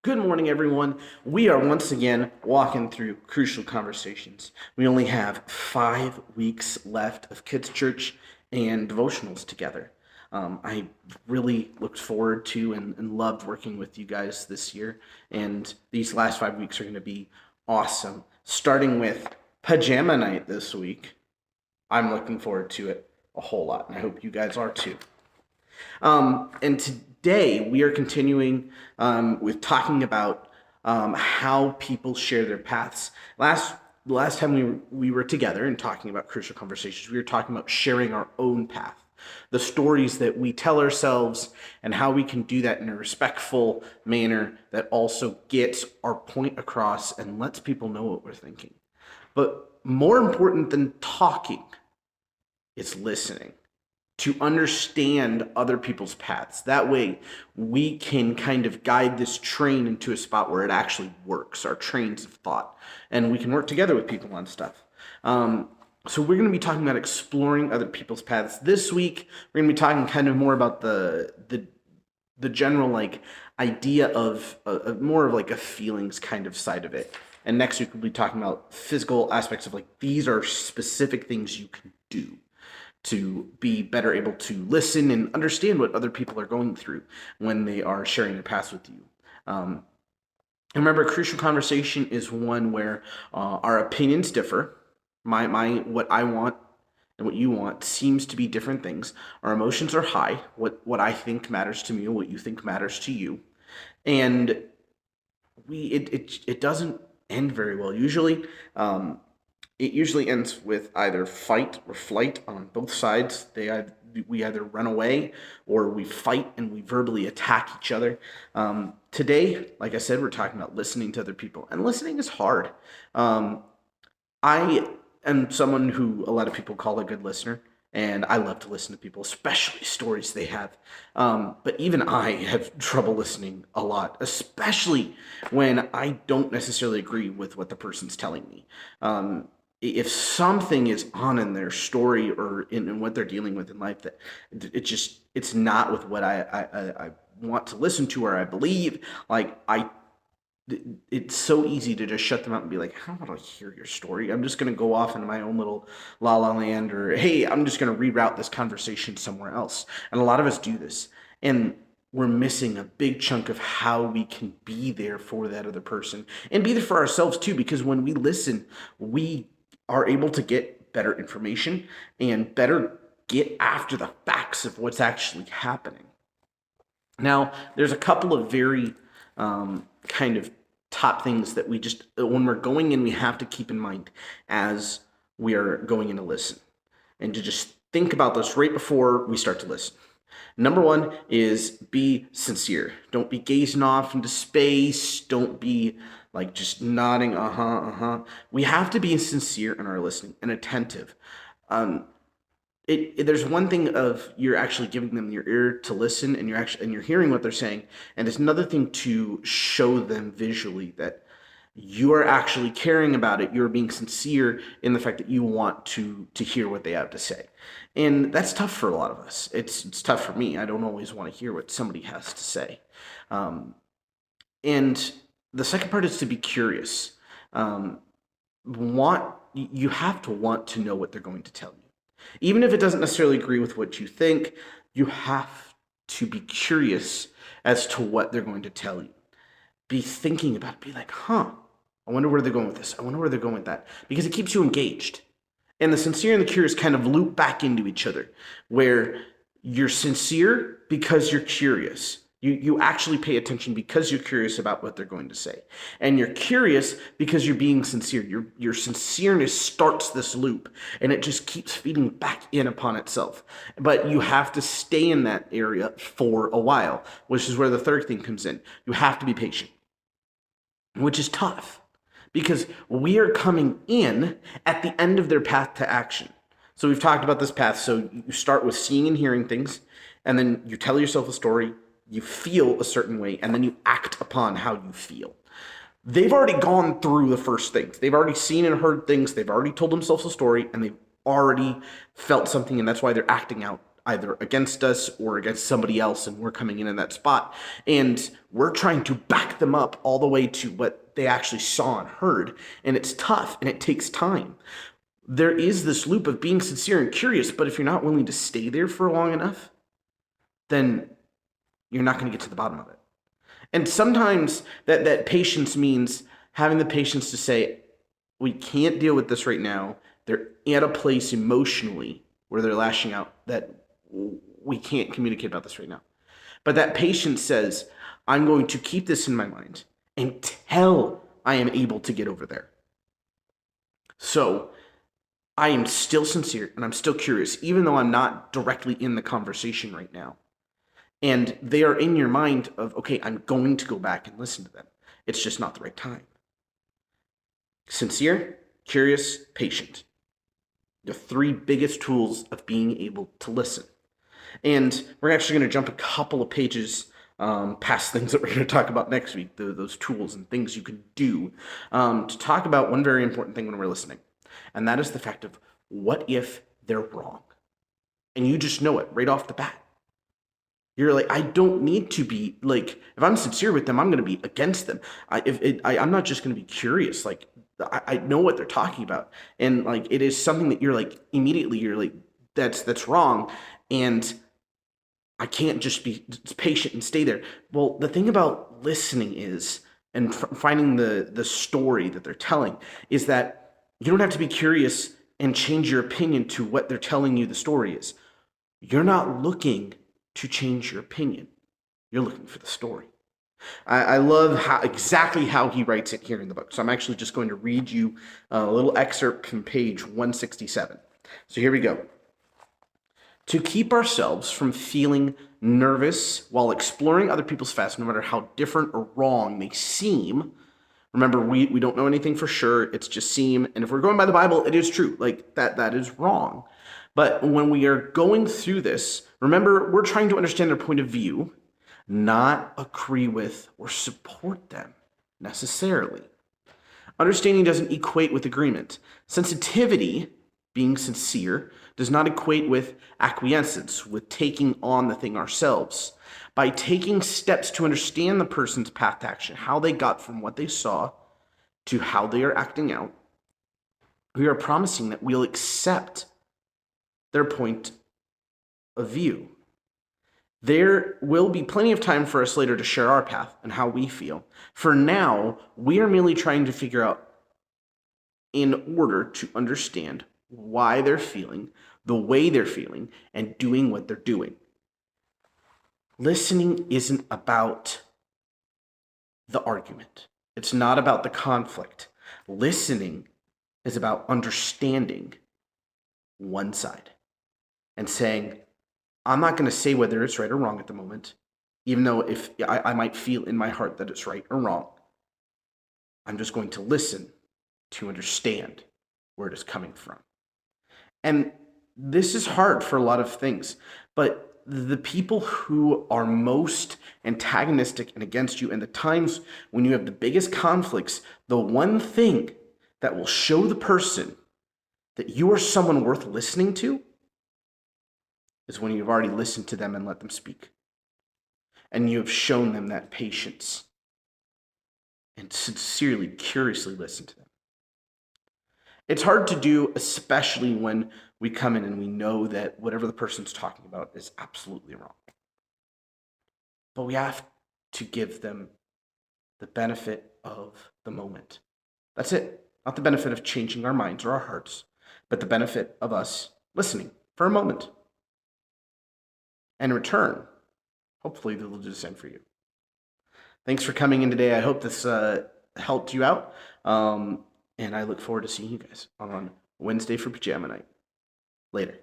Good morning, everyone. We are once again walking through Crucial Conversations. We only have 5 weeks left of kids' church and devotionals together. I really looked forward to and loved working with you guys this year, and these last 5 weeks are going to be awesome. Starting with Pajama Night this week. I'm looking forward to it a whole lot, and I hope you guys are too. And today we are continuing with talking about how people share their paths. The last time we were together and talking about Crucial Conversations, we were talking about sharing our own path, the stories that we tell ourselves, and how we can do that in a respectful manner that also gets our point across and lets people know what we're thinking. But more important than talking, it's listening to understand other people's paths. That way, we can kind of guide this train into a spot where it actually works, our trains of thought, and we can work together with people on stuff. So we're going to be talking about exploring other people's paths this week. We're going to be talking kind of more about the general like idea of more of like a feelings kind of side of it. And next week we'll be talking about physical aspects of like these are specific things you can do to be better able to listen and understand what other people are going through when they are sharing their past with you. And remember, a crucial conversation is one where our opinions differ. My what I want and what you want seems to be different things. Our emotions are high. What I think matters to me and what you think matters to you, and it doesn't end very well usually. It usually ends with either fight or flight on both sides. We either run away or we fight and we verbally attack each other. Today, like I said, we're talking about listening to other people, and listening is hard. I am someone who a lot of people call a good listener, and I love to listen to people, especially stories they have. But even I have trouble listening a lot, especially when I don't necessarily agree with what the person's telling me. If something is on in their story or in what they're dealing with in life that it's not with what I want to listen to or I believe, like it's so easy to just shut them out and be like, I don't want to hear your story. I'm just going to go off into my own little la la land, or hey, I'm just going to reroute this conversation somewhere else. And a lot of us do this. And we're missing a big chunk of how we can be there for that other person and be there for ourselves too, because when we listen, we are able to get better information and better get after the facts of what's actually happening. Now, there's a couple of very kind of top things that we just, when we're going in, we have to keep in mind as we are going in to listen, and to just think about this right before we start to listen. Number one is be sincere. Don't be gazing off into space. Don't be like just nodding, We have to be sincere in our listening and attentive. Um, there's one thing of you're actually giving them your ear to listen, and you're hearing what they're saying, and there's another thing to show them visually that you are actually caring about it. You're being sincere in the fact that you want to hear what they have to say, and that's tough for a lot of us. It's tough for me. I don't always want to hear what somebody has to say, and the second part is to be curious. Um, want You have to want to know what they're going to tell you. Even if it doesn't necessarily agree with what you think, you have to be curious as to what they're going to tell you. Be thinking about it. Be like, I wonder where they're going with this. I wonder where they're going with that. Because it keeps you engaged. And the sincere and the curious kind of loop back into each other, where you're sincere because you're curious. You actually pay attention because you're curious about what they're going to say. And you're curious because you're being sincere. Your sincereness starts this loop, and it just keeps feeding back in upon itself. But you have to stay in that area for a while, which is where the third thing comes in. You have to be patient, which is tough because we are coming in at the end of their path to action. So we've talked about this path. So you start with seeing and hearing things, and then you tell yourself a story, you feel a certain way, and then you act upon how you feel. They've already gone through the first things. They've already seen and heard things. They've already told themselves a story, and they've already felt something, and that's why they're acting out either against us or against somebody else, and we're coming in that spot. And we're trying to back them up all the way to what they actually saw and heard. And it's tough and it takes time. There is this loop of being sincere and curious, but if you're not willing to stay there for long enough, then you're not going to get to the bottom of it. And sometimes that patience means having the patience to say, we can't deal with this right now. They're at a place emotionally where they're lashing out that we can't communicate about this right now. But that patience says, I'm going to keep this in my mind until I am able to get over there. So I am still sincere and I'm still curious, even though I'm not directly in the conversation right now. And they are in your mind of, okay, I'm going to go back and listen to them. It's just not the right time. Sincere, curious, patient. The three biggest tools of being able to listen. And we're actually going to jump a couple of pages past things that we're going to talk about next week, those tools and things you can do to talk about one very important thing when we're listening. And that is the fact of, what if they're wrong? And you just know it right off the bat. You're like, I don't need to be like, if I'm sincere with them, I'm going to be against them. I'm not just going to be curious. Like, I know what they're talking about. And like, it is something that you're like, immediately you're like, that's wrong. And I can't just be patient and stay there. Well, the thing about listening is, and finding the story that they're telling, is that you don't have to be curious and change your opinion to what they're telling you the story is. You're not looking to change your opinion. You're looking for the story. I love exactly how he writes it here in the book. So I'm actually just going to read you a little excerpt from page 167. So here we go. To keep ourselves from feeling nervous while exploring other people's facts, no matter how different or wrong they seem. Remember, we don't know anything for sure. It's just seem. And if we're going by the Bible, it is true. Like that is wrong. But when we are going through this, remember, we're trying to understand their point of view, not agree with or support them necessarily. Understanding doesn't equate with agreement. Sensitivity, being sincere, does not equate with acquiescence, with taking on the thing ourselves. By taking steps to understand the person's path to action, how they got from what they saw to how they are acting out, we are promising that we'll accept their point of view. There will be plenty of time for us later to share our path and how we feel. For now, we are merely trying to figure out, in order to understand why they're feeling the way they're feeling and doing what they're doing. Listening isn't about the argument. It's not about the conflict. Listening is about understanding one side and saying, I'm not going to say whether it's right or wrong at the moment, even though if I might feel in my heart that it's right or wrong. I'm just going to listen to understand where it is coming from. And this is hard for a lot of things, but the people who are most antagonistic and against you, and the times when you have the biggest conflicts, the one thing that will show the person that you are someone worth listening to is when you've already listened to them and let them speak. And you have shown them that patience and sincerely, curiously listen to them. It's hard to do, especially when we come in and we know that whatever the person's talking about is absolutely wrong. But we have to give them the benefit of the moment. That's it. Not the benefit of changing our minds or our hearts, but the benefit of us listening for a moment. And in return, hopefully they'll do the same for you. Thanks for coming in today. I hope this helped you out. And I look forward to seeing you guys on Wednesday for Pajama Night. Later.